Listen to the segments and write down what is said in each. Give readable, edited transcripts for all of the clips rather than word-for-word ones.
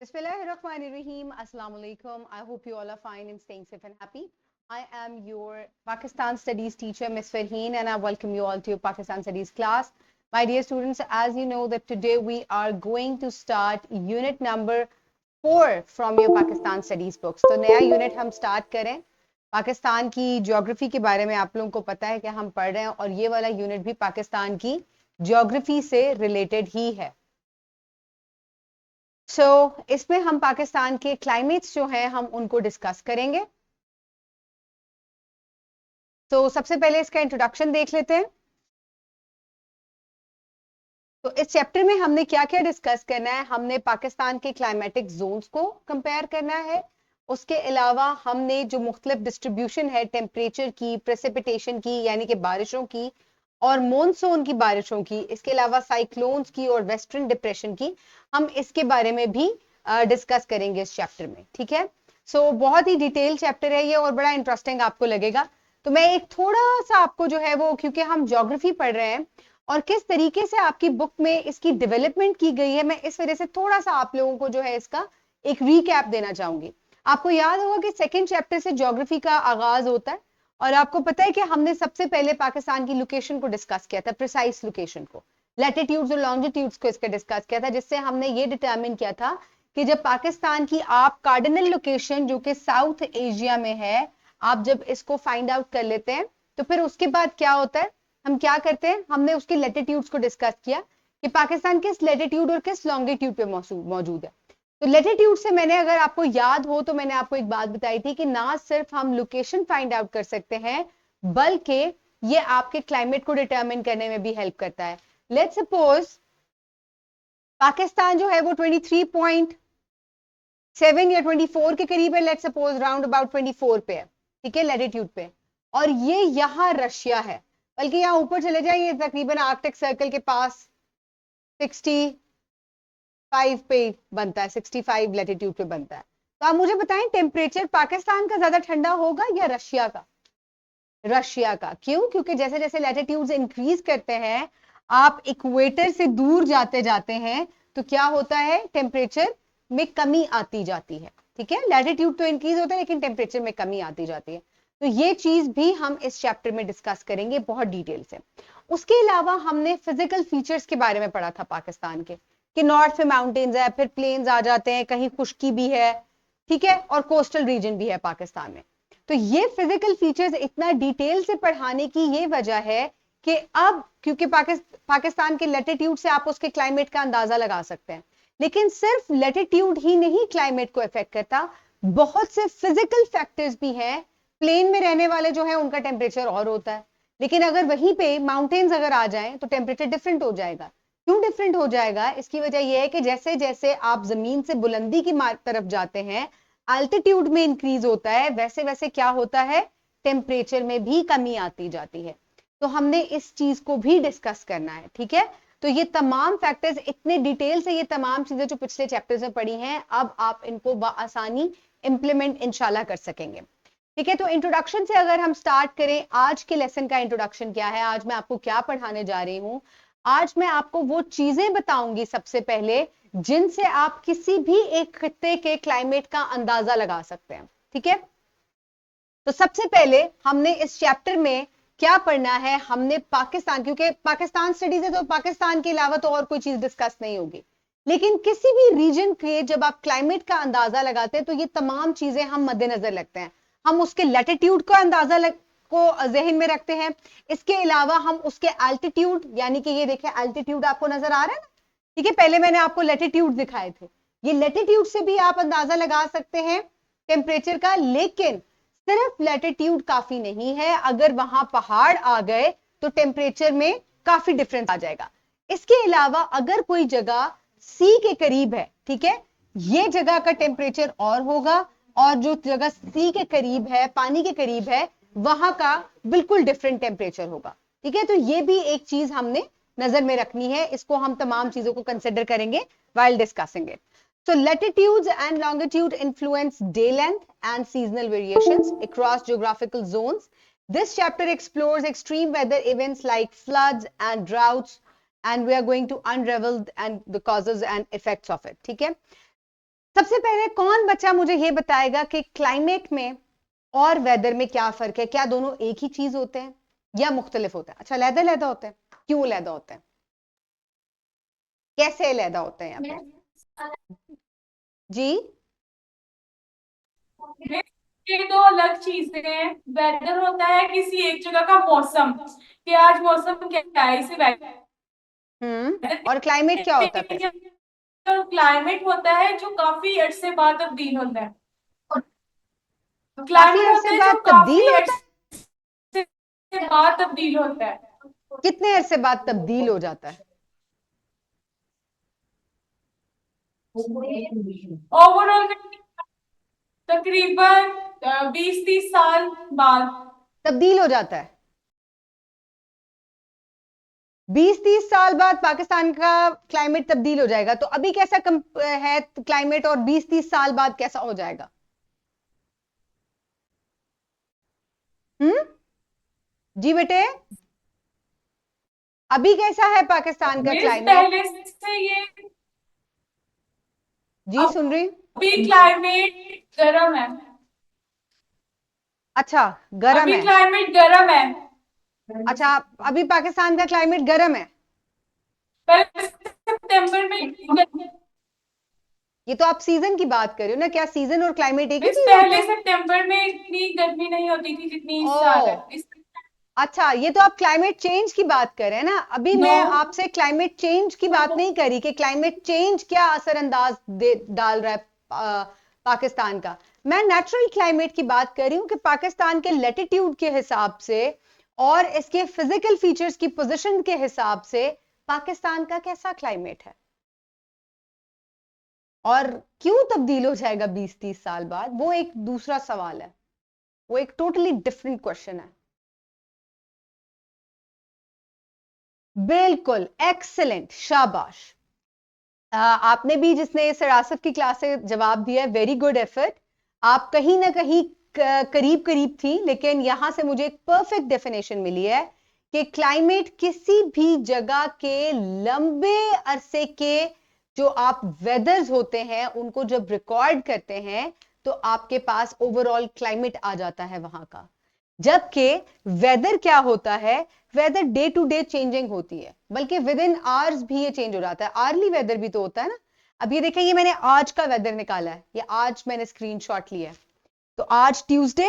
Bismillahirrahmanirrahim. Assalamu alaikum. I hope you all are fine and staying safe and happy. I am your Pakistan Studies teacher, Ms. Farheen, and I welcome you all to your Pakistan Studies class. My dear students, as you know that today we are going to start unit number 4 from your Pakistan Studies books. तो नया unit हम start करें. पाकिस्तान की geography के बारे में आप लोगों को पता है कि हम पढ़ रहे हैं और ये वाला यूनिट भी पाकिस्तान की ज्योग्राफी से रिलेटेड ही है. इसमें हम पाकिस्तान के क्लाइमेट्स जो हैं हम उनको डिस्कस करेंगे. सबसे पहले इसका इंट्रोडक्शन देख लेते हैं. तो इस चैप्टर में हमने क्या क्या डिस्कस करना है. हमने पाकिस्तान के क्लाइमेटिक जोन्स को कंपेयर करना है. उसके अलावा हमने जो मुख्तलिफ डिस्ट्रीब्यूशन है टेम्परेचर की, प्रेसिपिटेशन की यानी कि बारिशों की और मॉनसून की बारिशों की, इसके अलावा साइक्लोन्स की और वेस्टर्न डिप्रेशन की, हम इसके बारे में भी डिस्कस करेंगे इस चैप्टर में. ठीक है. बहुत ही डिटेल चैप्टर है ये और बड़ा इंटरेस्टिंग आपको लगेगा. तो मैं एक थोड़ा सा आपको जो है वो, क्योंकि हम ज्योग्राफी पढ़ रहे हैं और किस तरीके से आपकी बुक में इसकी डेवलपमेंट की गई है, मैं इस वजह से थोड़ा सा आप लोगों को जो है इसका एक रीकैप देना चाहूंगी. आपको याद होगा कि सेकेंड चैप्टर से ज्योग्राफी का आगाज होता है और आपको पता है कि हमने सबसे पहले पाकिस्तान की लोकेशन को डिस्कस किया था, प्रिसाइज लोकेशन को, लैटिट्यूड्स और लॉन्गिट्यूड्स को इसका डिस्कस किया था, जिससे हमने ये डिटरमिन किया था कि जब पाकिस्तान की आप कार्डिनल लोकेशन जो कि साउथ एशिया में है, आप जब इसको फाइंड आउट कर लेते हैं तो फिर उसके बाद क्या होता है, हम क्या करते हैं, हमने उसके लैटिट्यूड्स को डिस्कस किया कि पाकिस्तान किस लैटिट्यूड और किस लॉन्गिट्यूड पे मौजूद है. तो लैटिट्यूड से मैंने, अगर आपको याद हो तो मैंने आपको एक बात बताई थी कि ना सिर्फ हम लोकेशन फाइंड आउट कर सकते हैं बल्कि ये आपके क्लाइमेट को डिटरमिन करने में भी हेल्प करता है. लेट्स सपोज पाकिस्तान जो है वो 23.7 या 24 के करीब है, लेट्स सपोज राउंड अबाउट 24 पे है. ठीक है, लैटिट्यूड पे. और ये यहाँ रशिया है, बल्कि यहाँ ऊपर चले जाए, ये तकरीबन आर्कटिक सर्कल के पास 65 पे बनता है, 65 लैटिट्यूड पे बनता है. तो आप मुझे बताएं, टेम्परेचर पाकिस्तान का ज्यादा ठंडा होगा या रशिया का? रशिया का. क्यों? क्योंकि जैसे जैसे लैटिट्यूड्स इंक्रीज करते हैं, आप इक्वेटर से दूर जाते जाते हैं, तो क्या होता है, टेम्परेचर में कमी आती जाती है. ठीक है, लैटिट्यूड तो इंक्रीज होता है लेकिन टेम्परेचर में कमी आती जाती है. तो ये चीज भी हम इस चैप्टर में डिस्कस करेंगे बहुत डिटेल से. उसके अलावा हमने फिजिकल फीचर्स के बारे में पढ़ा था पाकिस्तान के, कि नॉर्थ में माउंटेन्स है, फिर प्लेन्स आ जाते हैं, कहीं खुश्की भी है. ठीक है, और कोस्टल रीजन भी है पाकिस्तान में. तो ये फिजिकल फीचर्स इतना डिटेल से पढ़ाने की ये वजह है कि अब क्योंकि पाकिस्तान के लैटिट्यूड से आप उसके क्लाइमेट का अंदाजा लगा सकते हैं, लेकिन सिर्फ लैटिट्यूड ही नहीं क्लाइमेट को इफेक्ट करता, बहुत से फिजिकल फैक्टर्स भी हैं. प्लेन में रहने वाले जो है उनका टेम्परेचर और होता है, लेकिन अगर वहीं पे माउंटेन्स अगर आ जाएं तो टेम्परेचर डिफरेंट हो जाएगा. क्यों डिफरेंट हो जाएगा? इसकी वजह यह है कि जैसे जैसे आप जमीन से बुलंदी की तरफ जाते हैं, अल्टीट्यूड में इंक्रीज होता है, वैसे वैसे क्या होता है, टेम्परेचर में भी कमी आती जाती है. तो हमने इस चीज को भी डिस्कस करना है. ठीक है, तो ये तमाम फैक्टर्स इतने डिटेल से, ये तमाम चीजें जो पिछले चैप्टर्स में पढ़ी हैं, अब आप इनको बआसानी इंप्लीमेंट इंशाल्लाह कर सकेंगे. ठीक है, तो इंट्रोडक्शन से अगर हम स्टार्ट करें, आज के लेसन का इंट्रोडक्शन क्या है, आज मैं आपको क्या पढ़ाने जा रही हूं. आज मैं आपको वो चीजें बताऊंगी सबसे पहले जिनसे आप किसी भी एक खित्ते के क्लाइमेट का अंदाजा लगा सकते हैं. ठीक है, तो सबसे पहले हमने इस चैप्टर में क्या पढ़ना है, हमने पाकिस्तान, क्योंकि पाकिस्तान स्टडीज है तो पाकिस्तान के अलावा तो और कोई चीज डिस्कस नहीं होगी, लेकिन किसी भी रीजन के जब आप क्लाइमेट का अंदाजा लगाते हैं तो ये तमाम चीजें हम मद्देनजर रखते हैं. हम उसके लैटिट्यूड का अंदाजा को जहन में रखते हैं, इसके अलावा हम उसके एल्टीट्यूड, यानी कि ये देखिए एल्टीट्यूड आपको नजर आ रहा है ना. ठीक है, पहले मैंने आपको लैटिट्यूड दिखाए थे, ये लैटिट्यूड से भी आप अंदाजा लगा सकते हैं टेम्परेचर का. लेकिन सिर्फ लैटिट्यूड काफी नहीं है, अगर वहां पहाड़ आ गए तो टेम्परेचर में काफी डिफरेंस आ जाएगा. इसके अलावा अगर कोई जगह सी के करीब है, ठीक है, ये जगह का टेम्परेचर और होगा, और जो जगह सी के करीब है, पानी के करीब है, वहां का बिल्कुल डिफरेंट टेम्परेचर होगा. ठीक है, तो ये भी एक चीज हमने नजर में रखनी है, इसको हम तमाम चीजों को कंसिडर करेंगे while discussing it. So latitudes and longitude influence day length and seasonal variations across geographical zones. This chapter explores extreme weather events like floods and droughts, and we are going to unravel and the causes and effects of it. ठीक है, सबसे पहले कौन बच्चा मुझे ये बताएगा कि क्लाइमेट में और वेदर में क्या फर्क है? क्या दोनों एक ही चीज होते हैं या मुख्तलिफ होते हैं? अच्छा, लहदा लहदा होते हैं। क्यों लहदा होते हैं? कैसे लहदा होते हैं यहाँ पे जी? ये दो अलग चीजें हैं। वेदर होता है किसी एक जगह का मौसम, कि आज मौसम क्या है, इसे वेदर और क्लाइमेट क्या होता है फिर? कहते हैं। और क्लाइमेट होता है जो काफी अरसे बाद तब्दील होता है। काफी क्लाइमेट अरसे होता है जो बाद तब्दील काफी होता है? अरसे बाद तब्दील होता है। कितने अरसे बाद तब्दील हो जाता है? ओवरऑल तकरीबन 20-30 साल बाद। तब्दील हो जाता है 20-30 साल बाद पाकिस्तान का क्लाइमेट तब्दील हो जाएगा। तो अभी कैसा है क्लाइमेट और 20-30 साल बाद कैसा हो जाएगा? हम्म? जी बेटे, अभी कैसा है पाकिस्तान का मिस क्लाइमेट? पहले से ये जी सुन रही? अभी क्लाइमेट गर्म है। अच्छा, गर्म अभी है। क्लाइमेट गर्म है। अच्छा, अभी पाकिस्तान का क्लाइमेट गर्म है। पहले सितंबर में ये तो आप सीजन की बात कर रहे हो ना? क्या सीजन और क्लाइमेट एक ही मिस चीज होते पहले हैं? सितंबर में इतनी गर्मी नहीं होती थी जितनी इस साल है। ओ, अच्छा, ये तो आप क्लाइमेट चेंज की बात कर रहे हैं ना। अभी नो, मैं आपसे क्लाइमेट चेंज की बात नहीं करी कि क्लाइमेट चेंज क्या असरअंदाज डाल रहा है पाकिस्तान का। मैं नेचुरल क्लाइमेट की बात कर रही हूं कि पाकिस्तान के लेटिट्यूड के हिसाब से और इसके फिजिकल फीचर्स की पोजीशन के हिसाब से पाकिस्तान का कैसा क्लाइमेट है और क्यों तब्दील हो जाएगा 20-30 साल बाद, वो एक दूसरा सवाल है। वो एक टोटली डिफरेंट क्वेश्चन है। बिल्कुल, एक्सेलेंट, शाबाश। आपने भी, जिसने सरासत की क्लास से जवाब दिया है, वेरी गुड एफर्ट। आप कहीं ना कहीं करीब करीब थी, लेकिन यहां से मुझे एक परफेक्ट डेफिनेशन मिली है कि क्लाइमेट किसी भी जगह के लंबे अरसे के जो आप वेदर्स होते हैं उनको जब रिकॉर्ड करते हैं तो आपके पास ओवरऑल क्लाइमेट आ जाता है वहां का। जबकि वेदर क्या होता है? Weather day to day changing होती है, बल्कि विद इन आवर्स भी ये चेंज हो जाता है। आर्ली वेदर भी तो होता है ना। अब ये देखिए, ये मैंने आज का वेदर निकाला है, ये आज मैंने स्क्रीनशॉट लिया है। तो आज ट्यूसडे,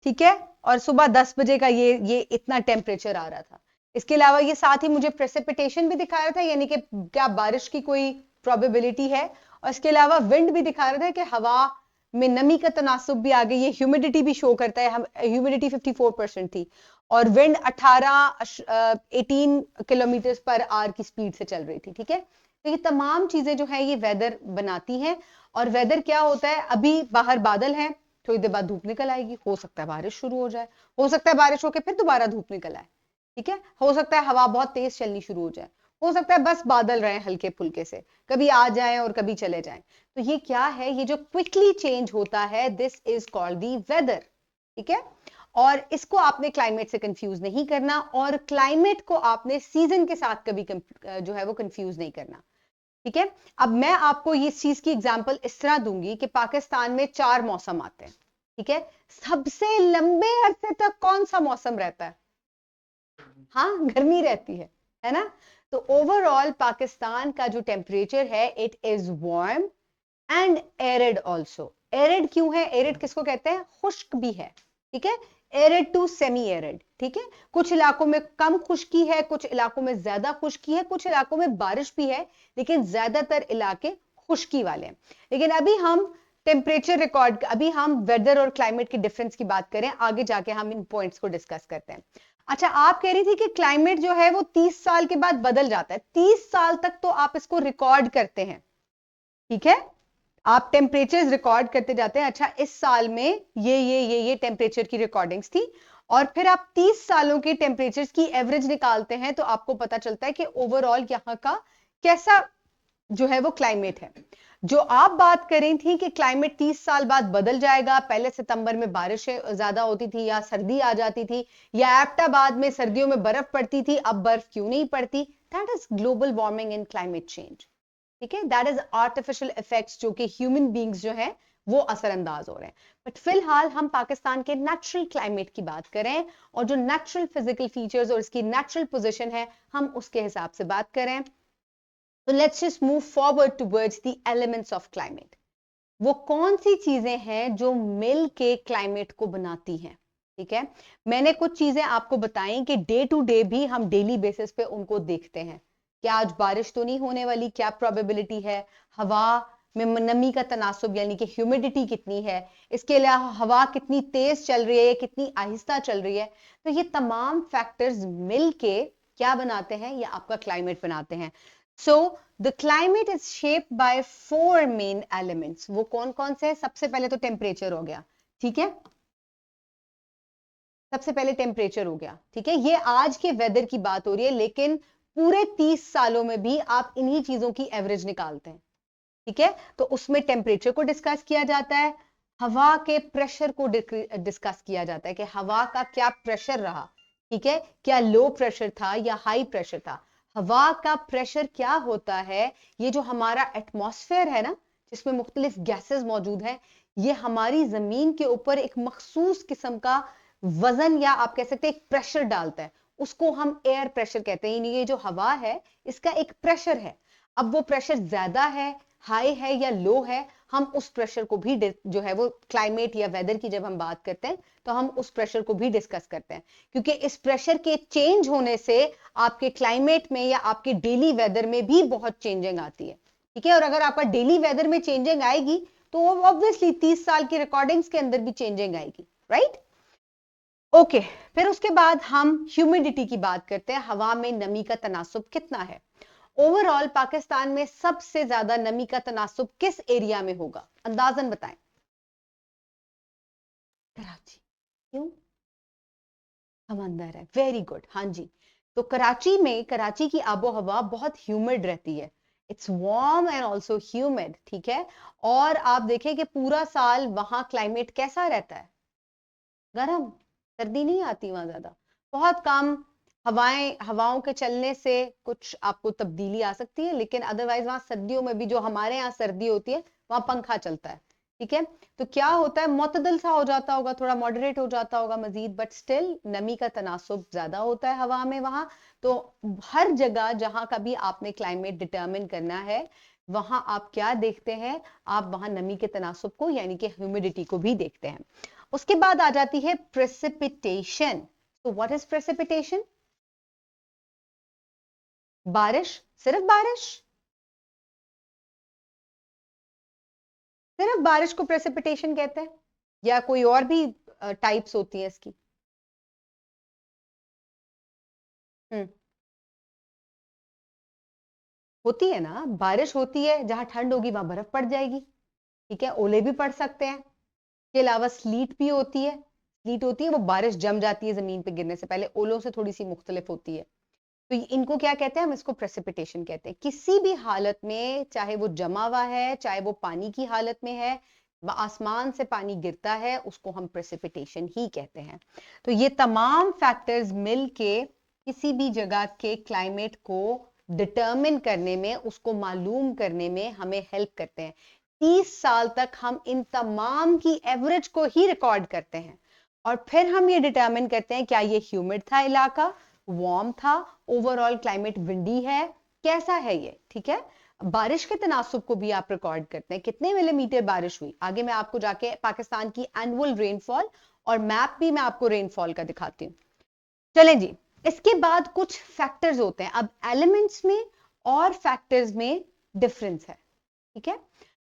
ठीक है, और सुबह 10 बजे का ये इतना टेम्परेचर आ रहा था। इसके अलावा ये साथ ही मुझे प्रेसिपिटेशन भी दिखा रहा था, यानी कि क्या बारिश की कोई प्रोबेबिलिटी है। और इसके अलावा विंड भी दिखा रहा था कि हवा में नमी का तनासुब भी आ गई। ये ह्यूमिडिटी भी शो करता है, हम ह्यूमिडिटी 54% थी और विंड 18 किलोमीटर पर आवर की स्पीड से चल रही थी। ठीक है, तो ये तमाम चीजें जो है ये वेदर बनाती हैं। और वेदर क्या होता है? अभी बाहर बादल है, थोड़ी देर बाद धूप निकल आएगी, हो सकता है बारिश शुरू हो जाए, हो सकता है बारिश होकर फिर दोबारा धूप निकल आए। ठीक है, हो सकता है हवा बहुत तेज चलनी शुरू हो जाए, हो सकता है बस बादल रहे हल्के फुल्के से, कभी आ जाए और कभी चले जाएं। तो ये क्या है? ये जो क्विकली चेंज होता है, this is called the weather. ठीक है, और इसको आपने क्लाइमेट से कंफ्यूज नहीं करना, और क्लाइमेट को आपने सीजन के साथ कभी जो है वो कंफ्यूज नहीं करना। ठीक है, अब मैं आपको इस चीज की एग्जांपल इस तरह दूंगी कि पाकिस्तान में 4 मौसम आते हैं। ठीक है, सबसे लंबे अरसे तक कौन सा मौसम रहता है? हाँ, गर्मी रहती है ना। तो ओवरऑल पाकिस्तान का जो टेम्परेचर है, it is warm and arid also. Arid क्यों है? एरिड किसको कहते हैं? खुश्क भी है। ठीक है, एरिड टू सेमी एरिड। ठीक है, कुछ इलाकों में कम खुश्की है, कुछ इलाकों में ज्यादा खुश्की है, कुछ इलाकों में बारिश भी है, लेकिन ज्यादातर इलाके खुश्की वाले हैं। लेकिन अभी हम टेम्परेचर रिकॉर्ड, अभी हम वेदर और क्लाइमेट की डिफरेंस की बात करें, आगे जाके हम इन पॉइंट्स को डिस्कस करते हैं। अच्छा, आप कह रही थी कि क्लाइमेट जो है वो 30 साल के बाद बदल जाता है। 30 साल तक तो आप इसको रिकॉर्ड करते हैं। ठीक है, आप टेम्परेचर रिकॉर्ड करते जाते हैं। अच्छा, इस साल में ये टेम्परेचर की रिकॉर्डिंग्स थी, और फिर आप 30 सालों के टेम्परेचर की एवरेज निकालते हैं, तो आपको पता चलता है कि ओवरऑल यहां का कैसा जो है वो क्लाइमेट है। जो आप बात करें थी कि क्लाइमेट 30 साल बाद बदल जाएगा, पहले सितंबर में बारिशें ज्यादा होती थी या सर्दी आ जाती थी, या एबटाबाद में सर्दियों में बर्फ पड़ती थी, अब बर्फ क्यों नहीं पड़ती? That is global warming and climate change. ठीक है, दैट इज आर्टिफिशियल इफेक्ट्स जो कि ह्यूमन बींग्स जो है वो असरअंदाज हो रहे हैं। बट फिलहाल हम पाकिस्तान के नेचुरल क्लाइमेट की बात करें और जो नेचुरल फिजिकल फीचर्स और इसकी नेचुरल पोजीशन है हम उसके हिसाब से बात करें। तो let's just move forward towards the elements of climate. वो कौन सी चीजें हैं जो मिल के क्लाइमेट को बनाती हैं? ठीक है, मैंने कुछ चीजें आपको बताई कि डे टू डे भी हम डेली बेसिस पे उनको देखते हैं। क्या आज बारिश तो नहीं होने वाली, क्या प्रोबेबिलिटी है, हवा में नमी का तनासुब यानी कि ह्यूमिडिटी कितनी है, इसके अलावा हवा कितनी तेज चल रही है, कितनी आहिस्ता चल रही है। तो ये तमाम फैक्टर्स मिल के क्या बनाते हैं? ये आपका क्लाइमेट बनाते हैं। So the climate is shaped by 4 main elements. वो कौन कौन से हैं? सबसे पहले तो टेम्परेचर हो गया, ठीक है, सबसे पहले टेम्परेचर हो गया, ठीक है। ये आज के वेदर की बात हो रही है, लेकिन पूरे 30 सालों में भी आप इन्हीं चीजों की एवरेज निकालते हैं, ठीक है। तो उसमें टेम्परेचर को डिस्कस किया जाता है, हवा के प्रेशर को डिस्कस किया जाता है कि हवा का क्या प्रेशर रहा, ठीक है, क्या लो प्रेशर था या हाई प्रेशर था। हवा का प्रेशर क्या होता है? ये जो हमारा एटमॉस्फेयर है ना, जिसमें मुख्तलिफ गैसेस मौजूद हैं, ये हमारी जमीन के ऊपर एक मखसूस किस्म का वजन या आप कह सकते हैं एक प्रेशर डालता है, उसको हम एयर प्रेशर कहते हैं। ये जो हवा है इसका एक प्रेशर है। अब वो प्रेशर ज्यादा है, हाई है या लो है, हम उस प्रेशर को भी जो है वो क्लाइमेट या वेदर की जब हम बात करते हैं तो हम उस प्रेशर को भी डिस्कस करते हैं, क्योंकि इस प्रेशर के चेंज होने से आपके क्लाइमेट में या आपके डेली वेदर में भी बहुत चेंजिंग आती है, ठीक है। और अगर आपका डेली वेदर में चेंजिंग आएगी तो ऑब्वियसली 30 साल की रिकॉर्डिंग्स के अंदर भी चेंजिंग आएगी, राइट। ओके, फिर उसके बाद हम ह्यूमिडिटी की बात करते हैं, हवा में नमी का तनासुब कितना है। ओवरऑल पाकिस्तान में सबसे ज्यादा नमी का तनासुब किस एरिया में होगा? अंदाजन बताएं। कराची। क्यों? समंदर है, वेरी गुड, हाँ जी। तो कराची में, कराची की आबो हवा बहुत ह्यूमिड रहती है, it's warm and also humid, ठीक है। और आप देखें कि पूरा साल वहां क्लाइमेट कैसा रहता है? गर्म, सर्दी नहीं आती वहां ज्यादा, बहुत कम। हवाओं के चलने से कुछ आपको तब्दीली आ सकती है, लेकिन अदरवाइज वहां सर्दियों में भी जो हमारे यहाँ सर्दी होती है वहां पंखा चलता है, ठीक है। तो क्या होता है, मुतदल सा हो जाता होगा, थोड़ा मॉडरेट हो जाता होगा मजीद, बट स्टिल नमी का तनासुब ज्यादा होता है हवा में वहां। तो हर जगह जहां का भी आपने क्लाइमेट डिटर्मिन करना है, वहां आप क्या देखते हैं? आप वहां नमी के तनासुब को यानी कि ह्यूमिडिटी को भी देखते हैं। उसके बाद आ जाती है प्रेसिपिटेशन। तो व्हाट इज प्रेसिपिटेशन? बारिश, सिर्फ बारिश, सिर्फ बारिश को प्रेसिपिटेशन कहते हैं या कोई और भी टाइप्स होती है इसकी? हम्म, होती है ना, बारिश होती है, जहां ठंड होगी वहां बर्फ पड़ जाएगी, ठीक है, ओले भी पड़ सकते हैं। इसके अलावा स्लीट भी होती है, स्लीट होती है वो बारिश जम जाती है जमीन पे गिरने से पहले, ओलों से थोड़ी सी मुख्तलिफ होती है। तो इनको क्या कहते हैं? हम इसको प्रेसिपिटेशन कहते हैं। किसी भी हालत में, चाहे वो जमा हुआ है, चाहे वो पानी की हालत में है, आसमान से पानी गिरता है, उसको हम प्रेसिपिटेशन ही कहते हैं। तो ये तमाम फैक्टर्स मिलके किसी भी जगह के क्लाइमेट को डिटर्मिन करने में, उसको मालूम करने में हमें हेल्प करते हैं। 30 साल तक हम इन तमाम की एवरेज को ही रिकॉर्ड करते हैं और फिर हम ये डिटर्मिन करते हैं क्या ये ह्यूमिड था इलाका, वार्म था, ओवरऑल क्लाइमेट विंडी है, कैसा है ये, ठीक है। बारिश के तनासुब को भी आप रिकॉर्ड करते हैं, कितने मिलीमीटर बारिश हुई। आगे मैं आपको जाके पाकिस्तान की एनुअल रेनफॉल और मैप भी मैं आपको रेनफॉल का दिखाती हूँ। चलें जी, इसके बाद कुछ फैक्टर्स होते हैं। अब एलिमेंट्स में और फैक्टर्स में डिफरेंस है, ठीक है।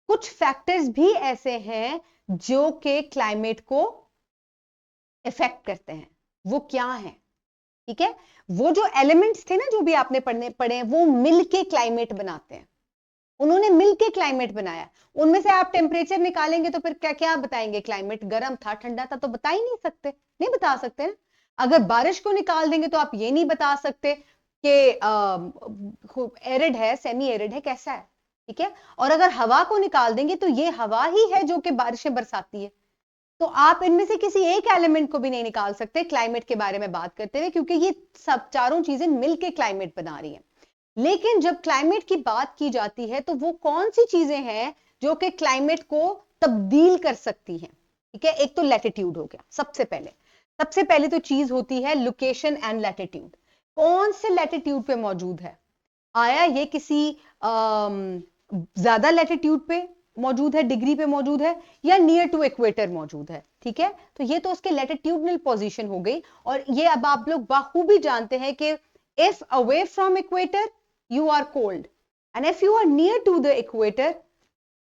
कुछ फैक्टर्स भी ऐसे हैं जो कि क्लाइमेट को इफेक्ट करते हैं, वो क्या है, ठीक है। वो जो एलिमेंट्स थे ना जो भी आपने पढ़े हैं, वो मिलके क्लाइमेट बनाते हैं, उन्होंने मिलके क्लाइमेट बनाया। उनमें से आप टेम्परेचर निकालेंगे तो फिर क्या क्या बताएंगे? क्लाइमेट गर्म था, ठंडा था, तो बता ही नहीं सकते, नहीं बता सकते ना। अगर बारिश को निकाल देंगे तो आप ये नहीं बता सकते कि एरिड है, सेमी एरिड है, कैसा है, ठीक है। और अगर हवा को निकाल देंगे तो ये हवा ही है जो कि बारिशें बरसाती है। तो आप इनमें से किसी एक एलिमेंट को भी नहीं निकाल सकते क्लाइमेट के बारे में बात करते हुए, क्योंकि ये सब चारों चीजें मिलके क्लाइमेट बना रही हैं। लेकिन जब क्लाइमेट की बात की जाती है तो वो कौन सी चीजें हैं जो कि क्लाइमेट को तब्दील कर सकती हैं? ठीक है, एक तो लैटिट्यूड हो गया सबसे पहले तो चीज होती है लोकेशन एंड लैटिट्यूड। कौन से लैटिट्यूड पे मौजूद है? आया ये किसी ज्यादा लैटिट्यूड पे मौजूद है, डिग्री पे मौजूद है, या नियर टू इक्वेटर मौजूद है? ठीक है, तो ये तो उसके लैटिट्यूडनल पोजीशन हो गई। और ये अब आप लोग बाखूबी जानते हैं कि if away from equator you are cold, and if you are near to the equator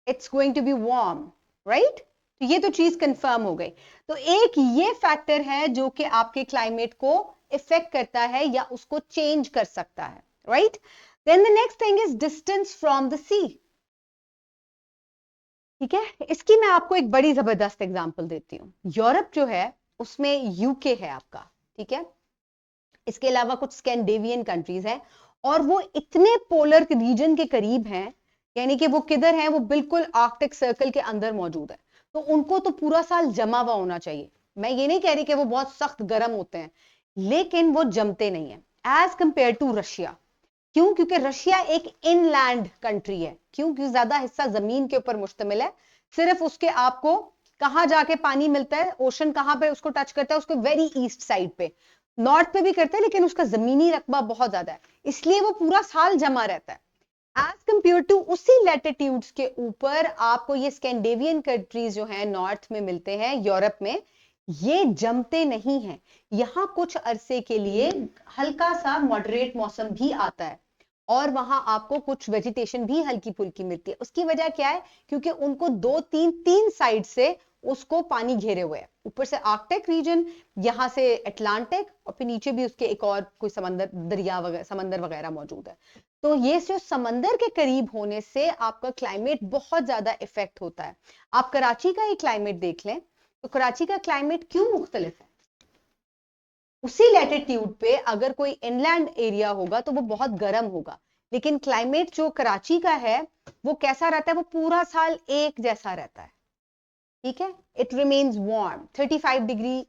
it's going to be warm, right? तो ये तो चीज कंफर्म हो गई। तो एक ये फैक्टर है जो कि आपके क्लाइमेट को इफेक्ट करता है या उसको चेंज कर सकता है, right? Then the next thing is distance from the sea. ठीक है, इसकी मैं आपको एक बड़ी जबरदस्त एग्जांपल देती हूँ। यूरोप जो है उसमें यूके है आपका, ठीक है, इसके अलावा कुछ स्कैंडिनेवियन कंट्रीज हैं, और वो इतने पोलर रीजन के करीब हैं, यानी कि वो किधर हैं, वो बिल्कुल आर्कटिक सर्कल के अंदर मौजूद है। तो उनको तो पूरा साल जमा हुआ होना चाहिए। मैं ये नहीं कह रही कि वो बहुत सख्त गर्म होते हैं, लेकिन वो जमते नहीं है एज कंपेयर टू रशिया। क्यों? क्योंकि रशिया एक इनलैंड कंट्री है। क्यों? क्योंकि ज्यादा हिस्सा जमीन के ऊपर मुश्तमिल है। सिर्फ उसके आपको कहां जाके पानी मिलता है, ओशन कहां पे उसको टच करता है, उसको वेरी ईस्ट साइड पे, नॉर्थ पे भी करता है, लेकिन उसका जमीनी रकबा बहुत ज्यादा है, इसलिए वो पूरा साल जमा रहता है। एज कंपेयर टू उसी लैटिट्यूड्स के ऊपर आपको ये स्कैंडिनेवियन कंट्रीज जो है नॉर्थ में मिलते हैं, यूरोप में, ये जमते नहीं हैं। यहां कुछ अरसे के लिए हल्का सा मॉडरेट मौसम भी आता है, और वहां आपको कुछ वेजिटेशन भी हल्की फुल्की मिलती है। उसकी वजह क्या है? क्योंकि उनको तीन साइड से उसको पानी घेरे हुए है, ऊपर से आर्कटिक रीजन, यहां से अटलांटिक, और फिर नीचे भी उसके एक और कोई समंदर, दरिया वगैरह, समंदर वगैरह मौजूद है। तो ये जो समंदर के करीब होने से आपका क्लाइमेट बहुत ज्यादा इफेक्ट होता है। आप कराची का ही क्लाइमेट देख लें, तो कराची का क्लाइमेट क्यों मुख्तलिफ है? उसी लैटिट्यूड पे अगर कोई इनलैंड एरिया होगा तो वो बहुत गर्म होगा, लेकिन क्लाइमेट जो कराची का है वो कैसा रहता है? वो पूरा साल एक जैसा रहता है। ठीक है, इट रिमेन्स वार्म, 35 डिग्री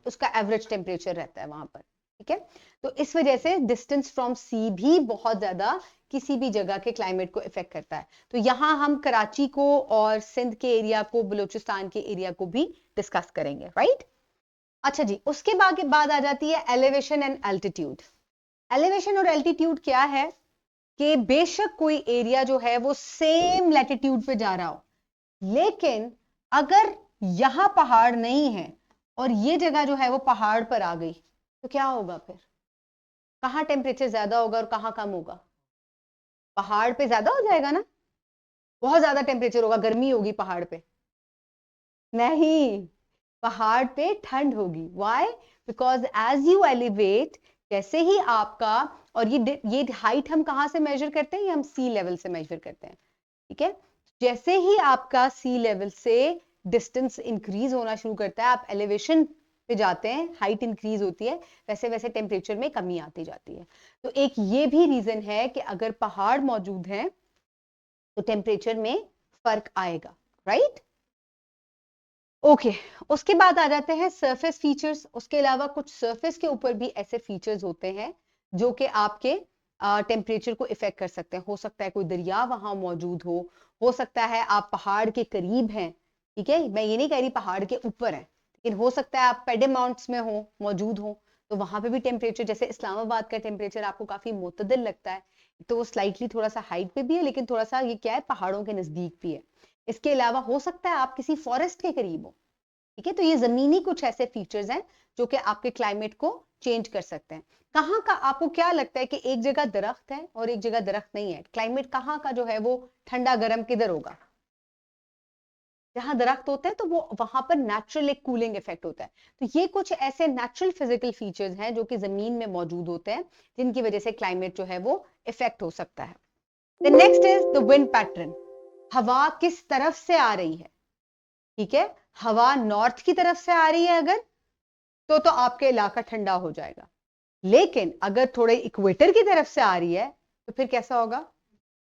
उसका एवरेज टेम्परेचर रहता है वहां पर। ठीक है, तो इस वजह से डिस्टेंस फ्रॉम सी भी बहुत ज्यादा किसी भी जगह के क्लाइमेट को इफेक्ट करता है। तो यहां हम कराची को और सिंध के एरिया को, बलूचिस्तान के एरिया को भी डिस्कस करेंगे, राइट? अच्छा जी, उसके बाद आ जाती है एलिवेशन एंड एल्टीट्यूड। एलिवेशन और एल्टीट्यूड क्या है? कि बेशक कोई एरिया जो है वो सेम लैटिट्यूड पे जा रहा हो, लेकिन अगर यहां पहाड़ नहीं है और ये जगह जो है वो पहाड़ पर आ गई, तो क्या होगा फिर? कहां टेम्परेचर ज्यादा होगा और कहां कम होगा? पहाड़ पे ज्यादा हो जाएगा ना, बहुत ज्यादा टेम्परेचर होगा, गर्मी होगी पहाड़ पे। नहीं, पहाड़ पे ठंड होगी। Why? Because as you elevate, जैसे ही आपका, और ये हाइट हम कहां से मेजर करते हैं? ये हम सी लेवल से मेजर करते हैं। ठीक है, जैसे ही आपका सी लेवल से डिस्टेंस इंक्रीज होना शुरू करता है, आप एलिवेशन पे जाते हैं, हाइट इंक्रीज होती है, वैसे वैसे टेम्परेचर में कमी आती जाती है। तो एक ये भी रीजन है कि अगर पहाड़ मौजूद है तो टेम्परेचर में फर्क आएगा, राइट? ओके, उसके बाद आ जाते हैं सरफेस फीचर्स। उसके अलावा कुछ सरफेस के ऊपर भी ऐसे फीचर्स होते हैं जो कि आपके टेम्परेचर को इफेक्ट कर सकते हैं। हो सकता है कोई दरिया वहां मौजूद हो सकता है आप पहाड़ के करीब हैं। ठीक है, मैं ये नहीं कह रही पहाड़ के ऊपर है, लेकिन हो सकता है आप पेडे माउंट्स में हो, मौजूद हो, तो वहां पे भी टेम्परेचर, जैसे इस्लामाबाद का टेम्परेचर आपको काफी मुतदल लगता है, तो वो स्लाइटली थोड़ा सा हाइट पे भी है, लेकिन थोड़ा सा ये क्या है, पहाड़ों के नजदीक भी है। इसके अलावा हो सकता है आप किसी फॉरेस्ट के करीब हो। ठीक है, तो ये जमीनी कुछ ऐसे फीचर्स हैं जो कि आपके क्लाइमेट को चेंज कर सकते हैं। कहाँ का आपको क्या लगता है कि एक जगह दरख्त है और एक जगह दरख्त नहीं है, क्लाइमेट कहाँ का जो है वो ठंडा गर्म किधर होगा? जहां दरख्त होते हैं तो वो वहां पर नेचुरल एक कूलिंग इफेक्ट होता है। तो ये कुछ ऐसे नेचुरल फिजिकल फीचर्स हैं जो कि जमीन में मौजूद होते हैं, जिनकी वजह से क्लाइमेट जो है वो इफेक्ट हो सकता है। The next is the wind pattern. हवा किस तरफ से आ रही है? ठीक है, हवा नॉर्थ की तरफ से आ रही है अगर, तो आपके इलाका ठंडा हो जाएगा। लेकिन अगर थोड़े इक्वेटर की तरफ से आ रही है तो फिर कैसा होगा?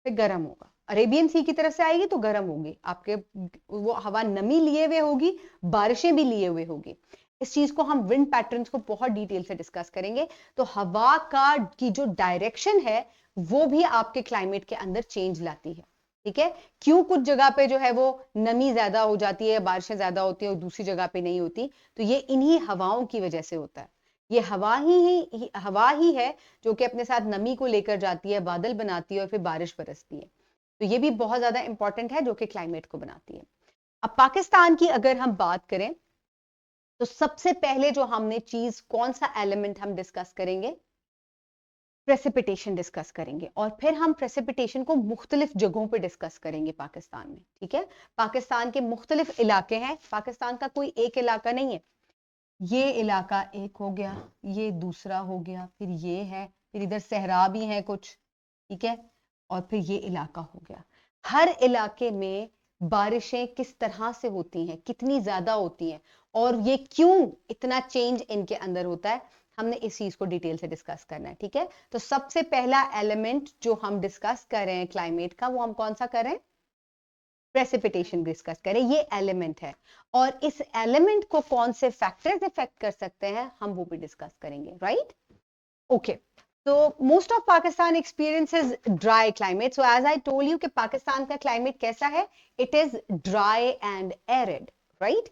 फिर गर्म होगा। अरेबियन सी की तरफ से आएगी तो गर्म होगी आपके, वो हवा नमी लिए हुए होगी, बारिशें भी लिए हुए होगी। इस चीज को हम विंड पैटर्न्स को बहुत डिटेल से डिस्कस करेंगे। तो हवा का की जो डायरेक्शन है वो भी आपके क्लाइमेट के अंदर चेंज लाती है, ठीक है। क्यों कुछ जगह पे जो है वो नमी ज्यादा हो जाती है, बारिशें ज्यादा होती है और दूसरी जगह पे नहीं होती, तो ये इन्हीं हवाओं की वजह से होता है। ये हवा ही है जो कि अपने साथ नमी को लेकर जाती है, बादल बनाती है और फिर बारिश बरसती है। तो ये भी बहुत ज्यादा इंपॉर्टेंट है जो कि क्लाइमेट को बनाती है। अब पाकिस्तान की अगर हम बात करें तो सबसे पहले जो हमने चीज, कौन सा एलिमेंट हम डिस्कस करेंगे, प्रेसिपिटेशन डिस्कस करेंगे। और फिर हम प्रेसिपिटेशन को मुख्तलिफ जगहों पे डिस्कस करेंगे पाकिस्तान में, ठीक है। पाकिस्तान के मुख्तलिफ इलाके हैं, पाकिस्तान का कोई एक इलाका नहीं है। ये इलाका एक हो गया, ये दूसरा हो गया, फिर ये है, फिर इधर सहरा भी है कुछ, ठीक है, और फिर ये इलाका हो गया। हर इलाके में बारिशें किस तरह से होती हैं, कितनी ज्यादा होती हैं, और ये क्यों इतना चेंज इनके अंदर होता है, हमने इस चीज को डिटेल से डिस्कस करना है, ठीक है। तो सबसे पहला एलिमेंट जो हम डिस्कस कर रहे हैं क्लाइमेट का, वो हम कौन सा कर रहे हैं, प्रेसिपिटेशन डिस्कस करें। ये एलिमेंट है और इस एलिमेंट को कौन से फैक्टर्स इफेक्ट कर सकते हैं हम वो भी डिस्कस करेंगे, राइट। ओके, तो most of Pakistan experiences dry climate. So as I told you कि पाकिस्तान का क्लाइमेट कैसा है, it is dry and arid, right.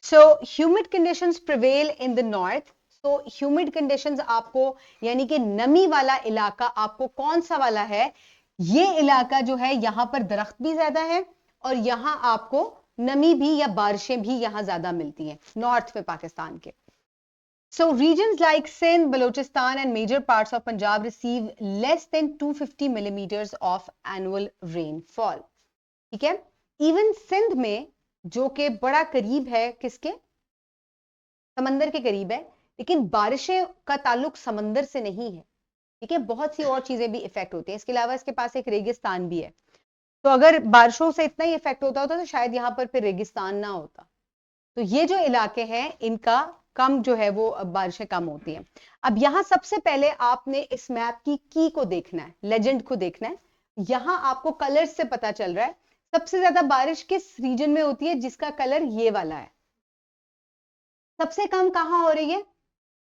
So humid conditions prevail in the north. तो ह्यूमिड कंडीशंस आपको, यानी कि नमी वाला इलाका आपको कौन सा वाला है, ये इलाका जो है यहां पर दरख्त भी ज्यादा है और यहां आपको नमी भी या बारिशें भी यहां ज्यादा मिलती हैं नॉर्थ में पाकिस्तान के। So regions like Sindh, Balochistan and major parts of Punjab receive less than 250 millimeters of annual rainfall. ठीक है, इवन सिंध में जो कि बड़ा करीब है किसके, समंदर के करीब है, लेकिन बारिशें का ताल्लुक समंदर से नहीं है, ठीक है। बहुत सी और चीजें भी इफेक्ट होती हैं, इसके अलावा इसके पास एक रेगिस्तान भी है। तो अगर बारिशों से इतना ही इफेक्ट होता तो शायद यहाँ पर फिर रेगिस्तान ना होता। तो ये जो इलाके हैं इनका कम जो है वो बारिशें कम होती हैं। अब यहां सबसे पहले आपने इस मैप की को देखना है, लेजेंड को देखना है। यहां आपको कलर्स से पता चल रहा है सबसे ज्यादा बारिश किस रीजन में होती है, जिसका कलर ये वाला है। सबसे कम कहां हो रही है,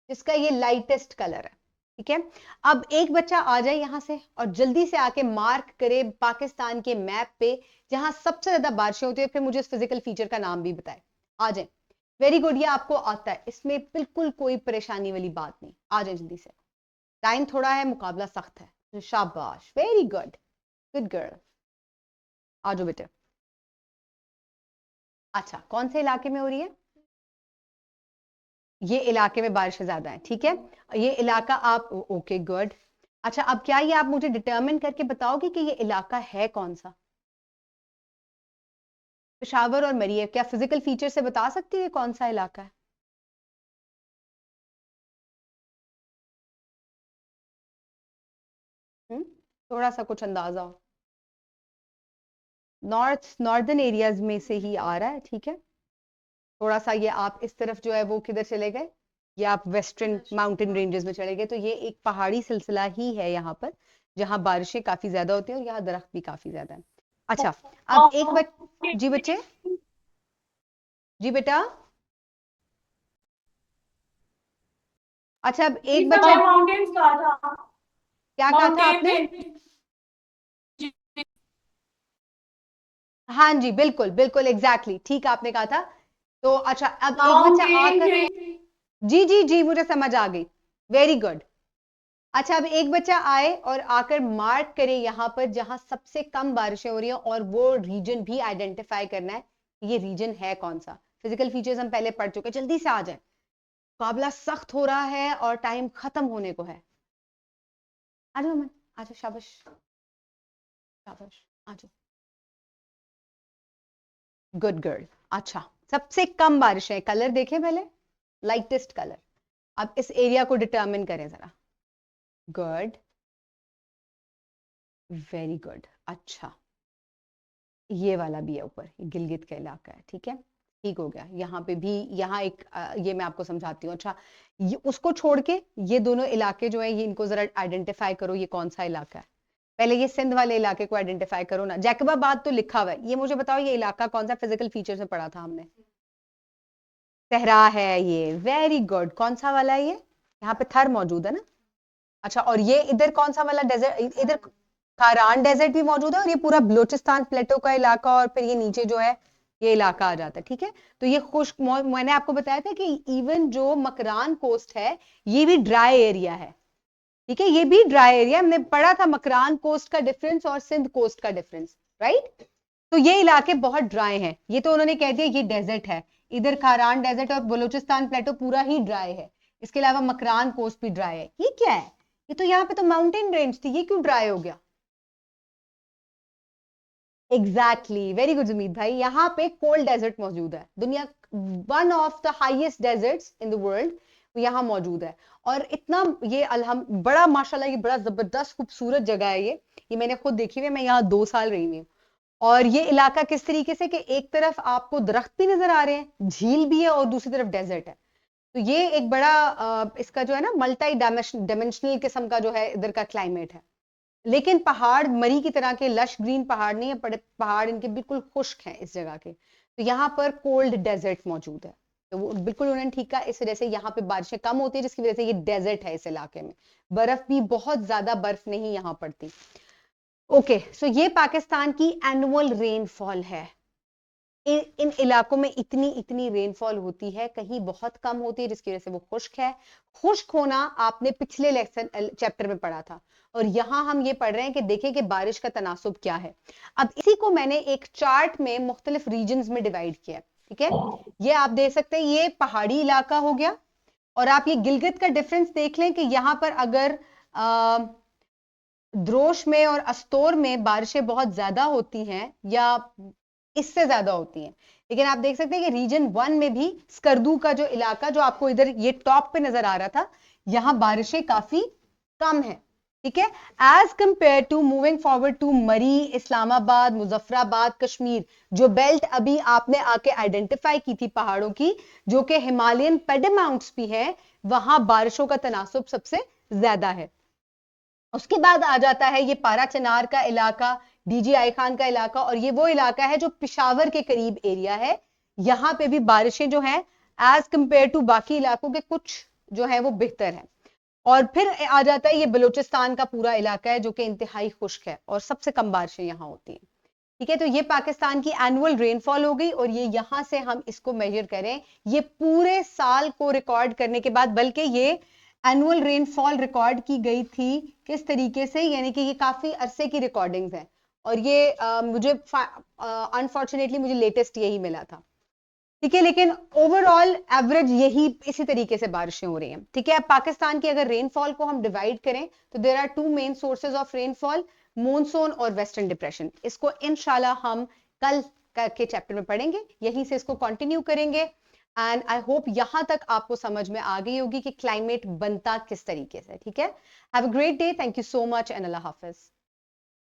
जिसका ये लाइटेस्ट कलर है, ठीक है। अब एक बच्चा आ जाए यहां से और जल्दी से आके मार्क करे पाकिस्तान के मैप पे जहां सबसे ज्यादा बारिशें होती है, फिर मुझे उस फिजिकल फीचर का नाम भी बताए। आ जाए, वेरी गुड, ये आपको आता है, इसमें बिल्कुल कोई परेशानी वाली बात नहीं। आ जाए जल्दी से, टाइम थोड़ा है, मुकाबला सख्त है। तो शाबाश, वेरी गुड, गुड गर्ल, आ जाओ बेटे। अच्छा, कौन से इलाके में हो रही है, ये इलाके में बारिश ज्यादा है, ठीक है। ये इलाका आप, ओके गुड। अच्छा, अब क्या ये आप मुझे डिटरमिन करके बताओगे कि ये इलाका है कौन सा, पेशावर और मरियम, क्या फिजिकल फीचर से बता सकती है कौन सा इलाका है। थोड़ा सा कुछ अंदाजा हो, नॉर्दर्न एरियाज में से ही आ रहा है, ठीक है। थोड़ा सा ये आप इस तरफ जो है वो किधर चले गए, ये आप वेस्टर्न माउंटेन रेंजेस में चले गए। तो ये एक पहाड़ी सिलसिला ही है यहाँ पर जहां बारिशें काफी ज्यादा होती हैं और यहाँ दरख्त भी काफी ज्यादा है। अच्छा, अब जी बच्चे, जी बेटा। अच्छा, अब एक बच्चा, माउंटेन्स कहा था, क्या कहा था आपने, हाँ जी बिल्कुल बिल्कुल एग्जैक्टली ठीक आपने कहा था। तो अच्छा, अब एक बच्चा आकर, जी जी जी मुझे समझ आ गई, वेरी गुड। अच्छा, अब एक बच्चा आए और आकर मार्क करे यहां पर जहां सबसे कम बारिशें हो रही हैं और वो रीजन भी आइडेंटिफाई करना है, ये रीजन है कौन सा। फिजिकल फीचर्स हम पहले पढ़ चुके, जल्दी से आ जाए, मुकाबला सख्त हो रहा है और टाइम खत्म होने को है। आ जाओ अमन, आ जाओ, शाबाश शाबाश, आ जाओ, गुड गर्ल। अच्छा, सबसे कम बारिशें, कलर देखें पहले, लाइटेस्ट कलर। अब इस एरिया को डिटरमिन करें जरा, गुड, वेरी गुड। अच्छा, ये वाला भी है ऊपर, ये गिलगित का इलाका है, ठीक है, ठीक हो गया। यहाँ पे भी, यहाँ एक ये मैं आपको समझाती हूँ। अच्छा, ये उसको छोड़ के ये दोनों इलाके जो है ये इनको जरा आइडेंटिफाई करो, ये कौन सा इलाका है। पहले ये सिंध वाले इलाके को आइडेंटिफाई करो ना, जैकबाबाद तो लिखा हुआ है, ये मुझे बताओ ये इलाका कौन सा, फिजिकल फीचर से पढ़ा था हमने। सहरा है ये, वेरी गुड। कौन सा वाला है ये? यहाँ पे थर मौजूद है ना। अच्छा, और ये इधर कौन सा वाला डेजर्ट? इधर खारान डेजर्ट भी मौजूद है, और ये पूरा बलूचिस्तान प्लेटो का इलाका, और फिर ये नीचे जो है ये इलाका आ जाता है। ठीक है, तो ये खुश्क, मैंने आपको बताया था कि इवन जो मकरान कोस्ट है ये भी ड्राई एरिया है। ठीक है, ये भी ड्राई एरिया। हमने पढ़ा था मकरान कोस्ट का डिफरेंस और सिंध कोस्ट का डिफरेंस, राइट। तो ये इलाके बहुत ड्राई हैं। ये तो उन्होंने कह दिया ये डेजर्ट है। इधर खारान डेजर्ट और बलूचिस्तान प्लेटो पूरा ही ड्राई है। इसके अलावा मकरान कोस्ट भी ड्राई है। ये क्या है? ये तो यहाँ पे तो माउंटेन रेंज थी, ये क्यों ड्राई हो गया? एग्जैक्टली, वेरी गुड जुमीद भाई। यहाँ पे कोल्ड डेजर्ट मौजूद है। दुनिया, one of the highest deserts in the world यहाँ मौजूद है। और इतना ये बड़ा माशाल्लाह, ये बड़ा जबरदस्त खूबसूरत जगह है ये मैंने खुद देखी हुई है। मैं यहाँ 2 साल रही हुई हूँ। और ये इलाका किस तरीके से कि एक तरफ आपको दरख्त भी नजर आ रहे हैं, झील भी है, और दूसरी तरफ डेजर्ट है। तो ये एक बड़ा इसका जो है ना मल्टी डायमेंशनल किस्म का जो है इधर का क्लाइमेट है। लेकिन पहाड़ मरी की तरह के लश ग्रीन पहाड़ नहीं है, पहाड़ इनके बिल्कुल खुश्क हैं इस जगह के। तो यहाँ पर कोल्ड डेजर्ट मौजूद है। तो वो बिल्कुल उन्होंने ठीक कहा, इस वजह से यहाँ पे बारिशें कम होती है, जिसकी वजह से ये डेजर्ट है इस इलाके में। बर्फ भी बहुत ज्यादा बर्फ नहीं यहाँ पड़ती। ओके, सो ये पाकिस्तान की एनुअल रेनफॉल है। इन इलाकों में इतनी इतनी रेनफॉल होती है, कहीं बहुत कम होती है, जिसकी वजह से वो खुश्क है। खुश्क होना आपने पिछले लेक्चर चैप्टर में पढ़ा था, और यहां हम ये पढ़ रहे हैं कि देखें कि बारिश का तनासुब क्या है। अब इसी को मैंने एक चार्ट में मुख्तलिफ रीजन्स में डिवाइड किया। ठीक है, ये आप देख सकते हैं, ये पहाड़ी इलाका हो गया। और आप ये गिलगित का डिफरेंस देख लें कि यहां पर अगर द्रोश में और अस्तोर में बारिशें बहुत ज्यादा होती हैं या इससे ज्यादा होती हैं। लेकिन आप देख सकते हैं कि रीजन 1 में भी स्कर्दू का जो इलाका जो आपको इधर ये टॉप पे नजर आ रहा था, यहां बारिशें काफी कम है। ठीक है, as compare to moving forward to Murree, Islamabad, Muzaffarabad, Kashmir, जो बेल्ट अभी आपने आके आइडेंटिफाई की थी पहाड़ों की, जो कि हिमालयन पेडमाउंट्स भी है, वहां बारिशों का तनासुब सबसे ज्यादा है। उसके बाद आ जाता है ये पारा चनार का इलाका, डीजी आई खान का इलाका, और ये वो इलाका है जो पिशावर के करीब एरिया है। यहां पे भी बारिशें जो हैं एज कंपेयर टू बाकी इलाकों के कुछ जो है वो बेहतर है। और फिर आ जाता है ये बलूचिस्तान का पूरा इलाका है, जो कि इंतहाई खुश्क है और सबसे कम बारिशें यहाँ होती हैं। ठीक है, तो ये पाकिस्तान की एनुअल रेनफॉल हो गई, और ये यहां से हम इसको मेजर करें ये पूरे साल को रिकॉर्ड करने के बाद, बल्कि ये एनुअल रेनफॉल रिकॉर्ड की गई थी किस तरीके से, यानी कि ये काफी अरसे की रिकॉर्डिंग्स हैं। और ये मुझे अनफॉर्चुनेटली मुझे लेटेस्ट यही मिला था। ठीक है, लेकिन ओवरऑल एवरेज यही इसी तरीके से बारिशें हो रही हैं। ठीक है, अब पाकिस्तान की अगर रेनफॉल को हम डिवाइड करें तो there are 2 main sources of rainfall, monsoon और वेस्टर्न डिप्रेशन। इसको इंशाल्लाह हम कल के चैप्टर में पढ़ेंगे, यहीं से इसको कंटिन्यू करेंगे। एंड आई होप यहां तक आपको समझ में आ गई होगी कि क्लाइमेट बनता किस तरीके से। ठीक है, have a great day, thank you so much and Allah Hafiz.